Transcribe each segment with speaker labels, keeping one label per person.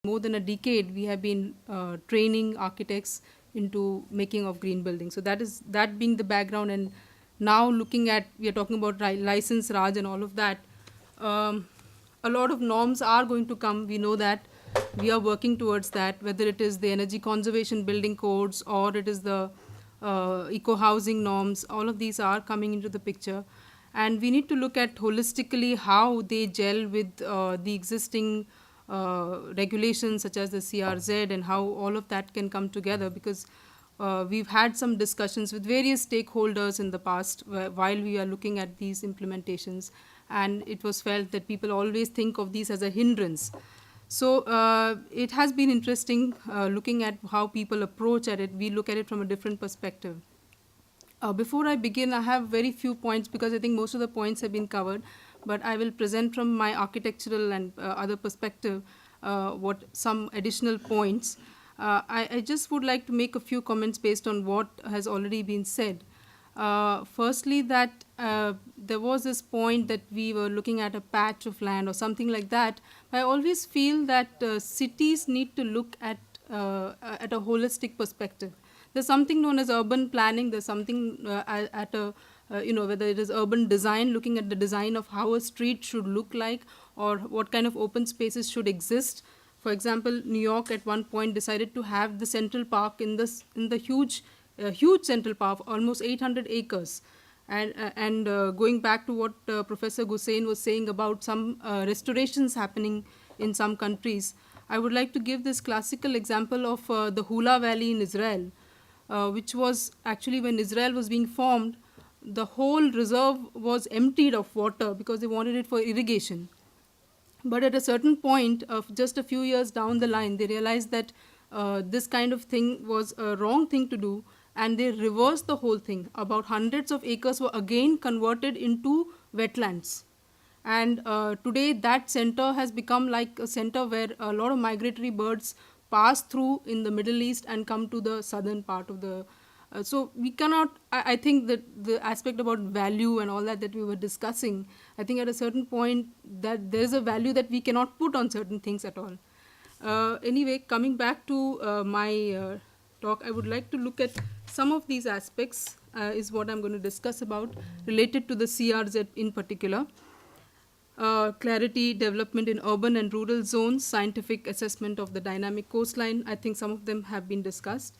Speaker 1: more than a decade, we have been training architects into making of green buildings. So that being the background, and now looking at, we are talking about license Raj and all of that. Um, a lot of norms are going to come. We know that we are working towards that, whether it is the energy conservation building codes or it is the eco housing norms. All of these are coming into the picture, and we need to look at holistically how they gel with the existing regulations such as the CRZ, and how all of that can come together, because we've had some discussions with various stakeholders in the past while we are looking at these implementations, and it was felt that people always think of these as a hindrance. So it has been interesting looking at how people approach at it. We look at it from a different perspective. Before I begin, I have very few points because I think most of the points have been covered, but I will present from my architectural and other perspective what some additional points. I just would like to make a few comments based on what has already been said. Firstly, that there was this point that we were looking at a patch of land or something like that. I always feel that cities need to look at a holistic perspective. There's something known as urban planning. There's something at a whether it is urban design, looking at the design of how a street should look like or what kind of open spaces should exist. For example, New York at one point decided to have the Central Park in the huge Central Park, almost 800 acres. And going back to what Professor Gussain was saying about some restorations happening in some countries, I would like to give this classical example of the Hula Valley in Israel, which was actually, when Israel was being formed, the whole reserve was emptied of water because they wanted it for irrigation. But at a certain point of just a few years down the line, they realized that this kind of thing was a wrong thing to do, and they reversed the whole thing. About hundreds of acres were again converted into wetlands. And today that center has become like a center where a lot of migratory birds pass through in the Middle East and come to the southern part of the so we cannot, I think that the aspect about value and all that we were discussing, I think at a certain point that there is a value that we cannot put on certain things at all. Anyway, coming back to my talk, I would like to look at some of these aspects is what I'm going to discuss about, related to the CRZ in particular. Clarity, development in urban and rural zones, scientific assessment of the dynamic coastline. I think some of them have been discussed.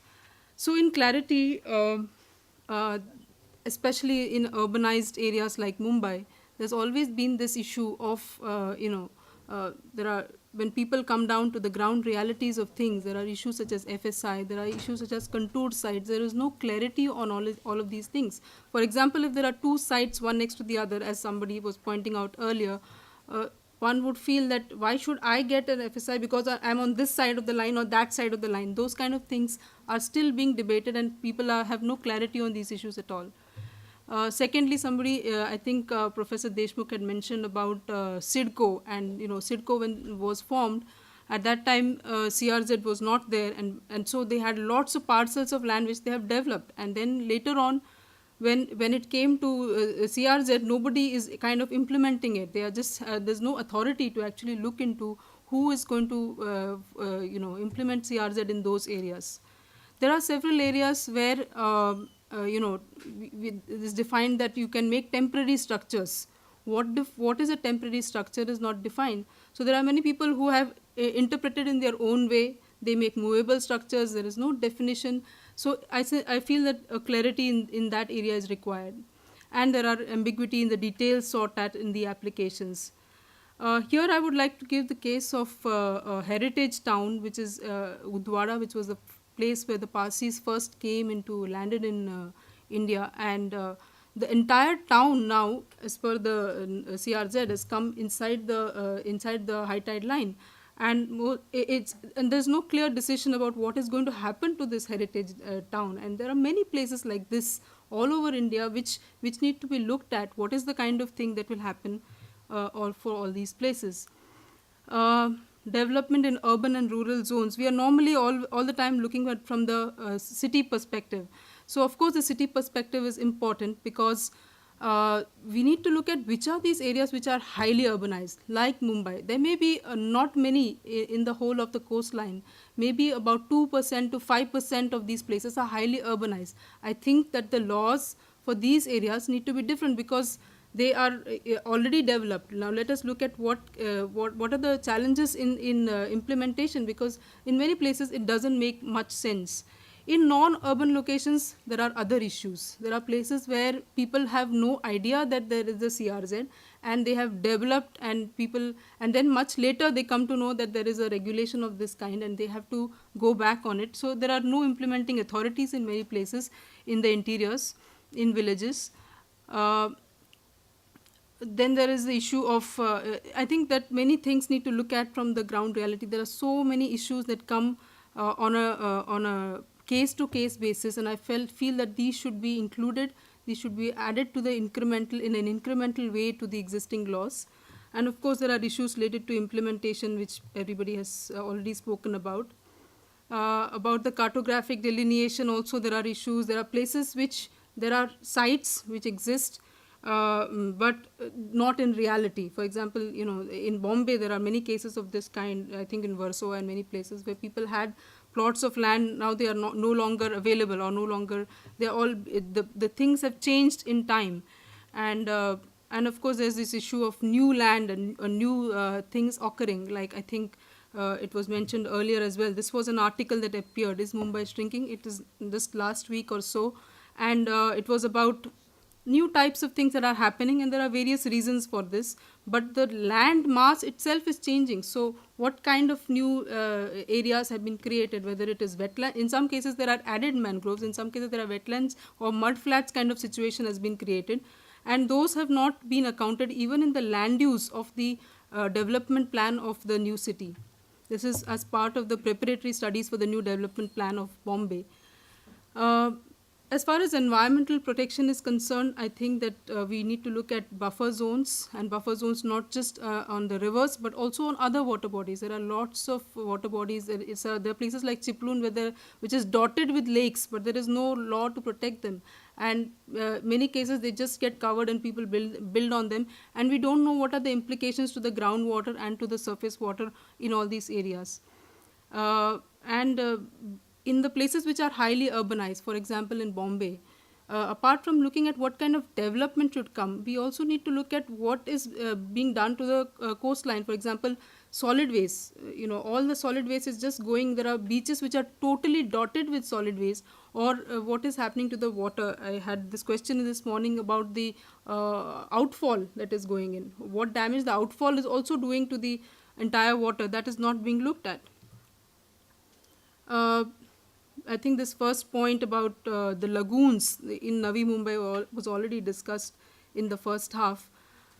Speaker 1: So in clarity, especially in urbanized areas like Mumbai, there's always been this issue of, there are, when people come down to the ground realities of things, there are issues such as FSI, there are issues such as contour sites, there is no clarity on all of these things. For example, if there are two sites, one next to the other, as somebody was pointing out earlier, one would feel that why should I get an FSI because I'm on this side of the line or that side of the line. Those kind of things are still being debated, and people have no clarity on these issues at all. Secondly, somebody, I think Professor Deshmukh had mentioned about CIDCO, and CIDCO, when was formed, at that time CRZ was not there, and so they had lots of parcels of land which they have developed, and then later on, when it came to CRZ, nobody is kind of implementing it. They are just there's no authority to actually look into who is going to implement CRZ in those areas. There are several areas where it is defined that you can make temporary structures. What is a temporary structure is not defined. So there are many people who have interpreted in their own way. They make movable structures. There is no definition. So I feel that clarity in that area is required, and there are ambiguity in the details sought at in the applications. Here I would like to give the case of a heritage town, which is Udwara, which was the place where the Parsis first landed in India, and the entire town now, as per the CRZ, has come inside the high tide line, and there's no clear decision about what is going to happen to this heritage town, and there are many places like this all over India which need to be looked at. What is the kind of thing that will happen or for all these places? Development in urban and rural zones. We are normally all the time looking at from the city perspective. So of course the city perspective is important because we need to look at which are these areas which are highly urbanized, like Mumbai. There may be not many in the whole of the coastline. Maybe about 2% to 5% of these places are highly urbanized. I think that the laws for these areas need to be different because they are already developed. Now let us look at what are the challenges in implementation, because in many places it doesn't make much sense. In non-urban locations, there are other issues. There are places where people have no idea that there is a CRZ, and they have developed, and then much later they come to know that there is a regulation of this kind and they have to go back on it. So there are no implementing authorities in many places in the interiors, in villages. Then there is the issue of, I think that many things need to look at from the ground reality. There are so many issues that come on a case-to-case basis, and I feel that these should be included. These should be added to the in an incremental way to the existing laws. And of course, there are issues related to implementation, which everybody has already spoken about. About the cartographic delineation also, there are issues. There are places there are sites which exist, but not in reality. For example, in Bombay there are many cases of this kind. I think in Warsaw and many places where people had plots of land. Now they are no longer available, or no longer. They are all the things have changed in time, and of course there's this issue of new land and new things occurring. Like I think it was mentioned earlier as well. This was an article that appeared. Is Mumbai shrinking? It is just last week or so, and it was about new types of things that are happening, and there are various reasons for this, but the land mass itself is changing. So what kind of new areas have been created, whether it is wetland. In some cases there are added mangroves, in some cases there are wetlands or mud flats kind of situation has been created, and those have not been accounted even in the land use of the development plan of the new city. This is as part of the preparatory studies for the new development plan of Bombay. As far as environmental protection is concerned, I think that we need to look at buffer zones, and buffer zones not just on the rivers but also on other water bodies. There are lots of water bodies. There are places like Chiploon which is dotted with lakes, but there is no law to protect them. And many cases they just get covered and people build on them, and we don't know what are the implications to the groundwater and to the surface water in all these areas. In the places which are highly urbanized, for example in Bombay, apart from looking at what kind of development should come, we also need to look at what is being done to the coastline. For example, solid waste. All the solid waste is just going. There are beaches which are totally dotted with solid waste. Or what is happening to the water? I had this question this morning about the outfall that is going in. What damage the outfall is also doing to the entire water, that is not being looked at. I think this first point about the lagoons in Navi Mumbai was already discussed in the first half.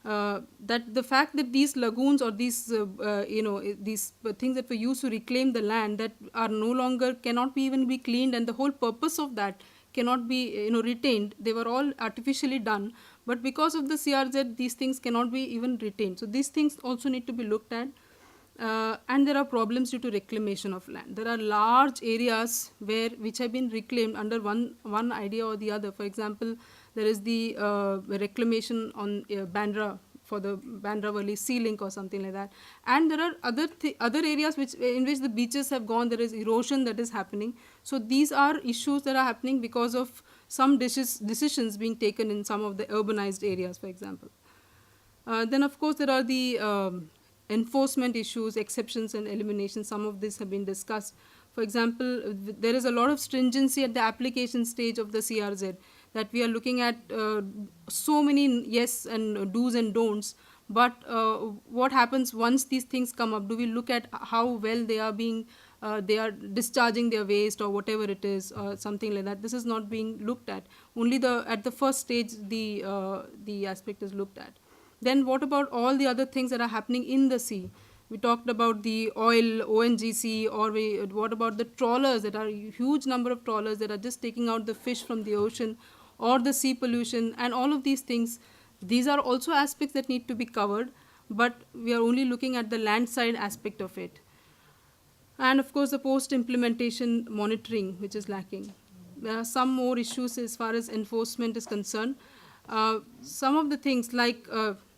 Speaker 1: That the fact that these lagoons or these these things that were used to reclaim the land that are no longer cannot even be cleaned, and the whole purpose of that cannot be retained. They were all artificially done, but because of the CRZ, these things cannot be even retained. So these things also need to be looked at. And there are problems due to reclamation of land. There are large areas which have been reclaimed under one idea or the other. For example, there is the reclamation on Bandra for the Bandra Worli Sea Link or something like that. And there are other areas in which the beaches have gone. There is erosion that is happening. So these are issues that are happening because of some decisions being taken in some of the urbanized areas, for example. Then of course there are the enforcement issues, exceptions and eliminations. Some of this have been discussed. For example, there is a lot of stringency at the application stage of the CRZ, that we are looking at so many yes and do's and don'ts. But what happens once these things come up? Do we look at how well they are discharging their waste or whatever it is, or something like that? This is not being looked at. Only at the first stage the aspect is looked at. Then what about all the other things that are happening in the sea? We talked about the oil, ONGC, or what about the trawlers? That are a huge number of trawlers that are just taking out the fish from the ocean, or the sea pollution, and all of these things. These are also aspects that need to be covered, but we are only looking at the land side aspect of it. And of course the post-implementation monitoring, which is lacking. There are some more issues as far as enforcement is concerned. Some of the things like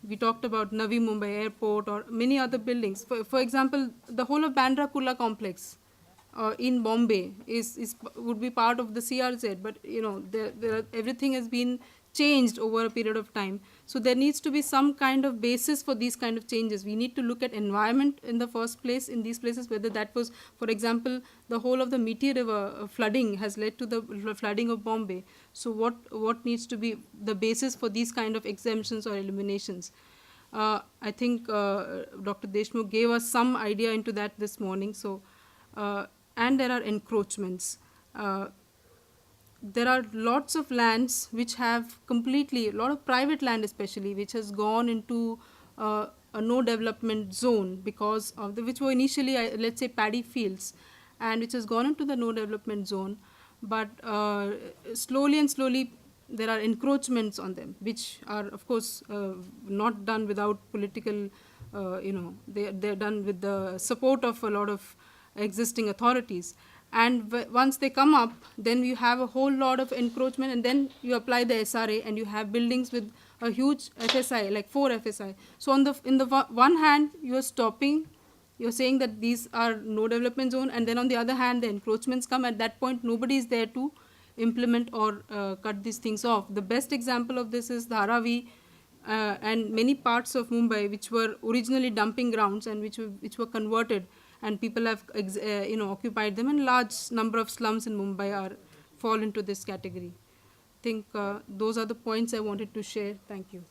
Speaker 1: we talked about Navi Mumbai Airport or many other buildings. For example, the whole of Bandra Kurla complex in Bombay would be part of the CRZ, but everything has been changed over a period of time. So there needs to be some kind of basis for these kind of changes. We need to look at environment in the first place in these places, whether that was, for example, the whole of the Methi River flooding has led to the flooding of Bombay. So what needs to be the basis for these kind of exemptions or eliminations? I think Dr. Deshmukh gave us some idea into that this morning. So, and there are encroachments. There are lots of lands which have completely, a lot of private land especially, which has gone into a no development zone because of which were initially, let's say, paddy fields, and which has gone into the no development zone. But slowly and slowly, there are encroachments on them, which are, of course, not done without political, they're done with the support of a lot of existing authorities. And once they come up, then you have a whole lot of encroachment, and then you apply the SRA, and you have buildings with a huge FSI, like 4 FSI. So in the one hand, you are stopping, you're saying that these are no development zone, and then on the other hand, the encroachments come. At that point, nobody is there to implement or cut these things off. The best example of this is Dharavi and many parts of Mumbai, which were originally dumping grounds and which were converted, and people have occupied them, and large number of slums in Mumbai fall into this category. I think those are the points I wanted to share. Thank you.